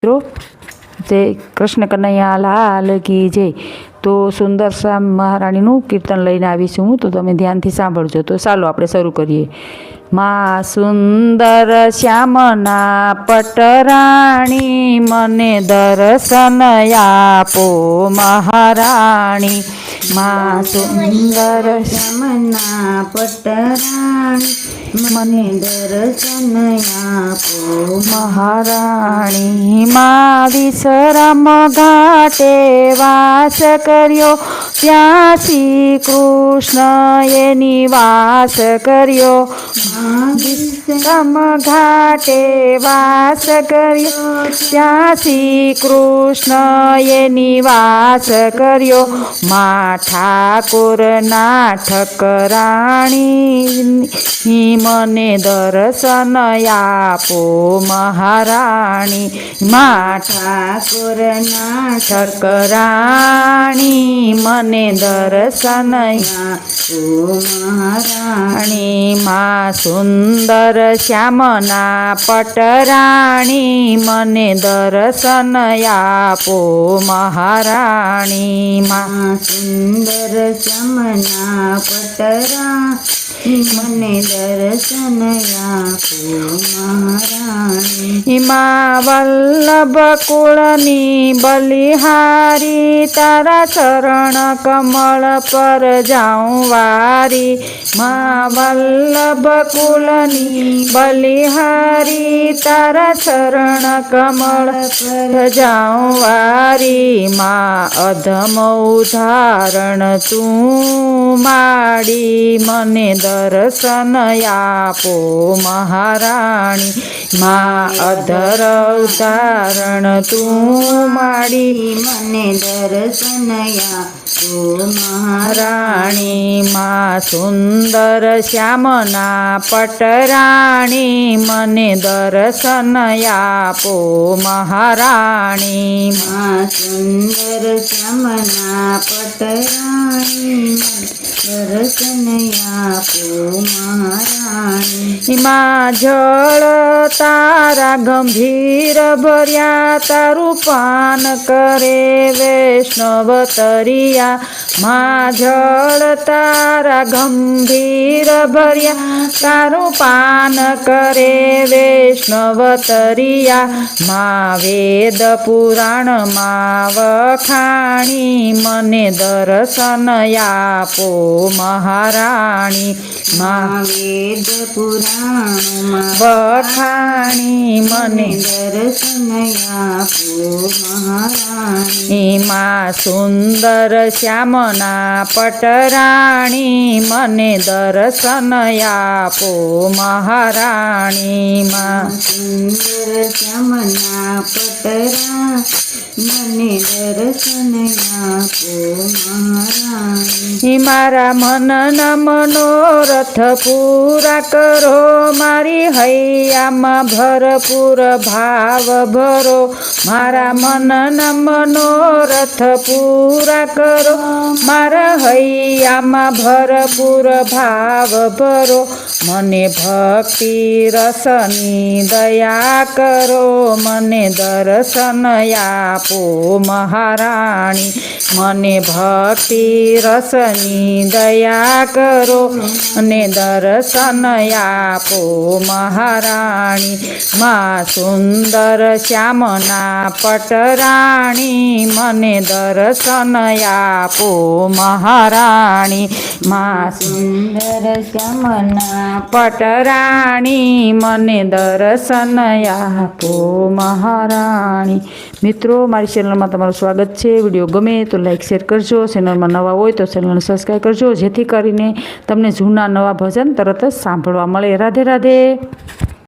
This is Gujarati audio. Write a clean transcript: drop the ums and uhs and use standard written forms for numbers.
મિત્રો જય કૃષ્ણ કનૈયા લાલ કી જય। તો સુંદર શ્યામ મહારાણીનું કીર્તન લઈને આવીશું હું, તો તમે ધ્યાનથી સાંભળજો। તો ચાલો આપણે શરૂ કરીએ। માં સુંદર શ્યામના પટરાણી, મને દર્શન આપો મહારાણી। માં સુંદર શ્યામના પટરાણી, મને દર્શન આપો મહારાણી। માં વિશ્રામ ઘાટે વાસ કર્યો, ત્યાં શ્રી કૃષ્ણએ નિવાસ કર્યો। વિશ્રામ ઘાટે વાસ કર્યો, ત્યાં શ્રી કૃષ્ણએ નિવાસ કર્યો। માં ઠાકોરના ઠકરાણી, મને દર્શન આપો મહારાણી। માં ઠાકોરના ઠકરાણી, મને દર્શન આપો મહારાણી। માં સુંદર શ્યામના પટરાણી, મને દર્શન આપો મહારાણી। માં સુંદર શ્યામના પટરાણી, મને દર્શન આપો મહારાણી। માં વલ્લભ કુળની બલિહારી, તારા ચરણ કમળ પર જાઉં વારી। માં વલ્લભ કુળની બલિહારી, તારા ચરણ કમળ પર જાઉં વારી। માં અધમ ઉદાહરણ તું માડી, મને દર્શન આપો મહારાણી। માં અધર ઉદાહરણ તું માડી, મને દર્શન આપો મહારાણી। માં સુંદર શ્યામના પટરાણી, મને દર્શન આપો મહારાણી। માં સુંદર શ્યામના પટરાણી, દર્શન આપો મહારાણી। માં જળ તારા ગંભીર ભર્યા, તારું પાન કરે વૈષ્ણવ તરિયા। માં જળ તારા ગંભીર ભર્યા, તારું પાન કરે વૈષ્ણવ તરિયા। માં વેદ પુરાણમાં વખાણી, મને દર્શન આપો મહારાણી। માં વેદ પુરાણમાં વખાણી, મને દર્શન આપો મહારાણી। માં સુંદર શ્યામના પટરાણી, મને દર્શન આપો મહારાણી। માં સુંદર શ્યામના પટરાણી, મને દર્શન આપો મહારાણી। મારા મનના મનોરથ પૂરા કરો, મારી હૈયામાં ભરપૂર ભાવ ભરો। મારા મનના મનોરથ પૂરા કરો, મારા હૈયામાં ભરપૂર ભાવ ભરો। મને ભક્તિ રસની દયા કરો, મને દર્શન આપો મહારાણી। મને ભક્તિ રસની દયા કરો, અને દર્શન આપો મહારાણી। માં સુંદર શ્યામના પટરાણી, મને દર્શન આપો મહારાણી। માં સુંદર શ્યામના પટરાણી, મને દર્શન આપો મહારાણી। મિત્રો, મારી ચેનલમાં તમારું સ્વાગત છે। વિડીયો ગમે તો લાઈક શેર કરજો। ચેનલમાં નવા હોય તો ચેનલને સબસ્ક્રાઈબ કરજો, જેથી કરીને તમને જૂના નવા ભજન તરત જ સાંભળવા મળે। રાધે રાધે।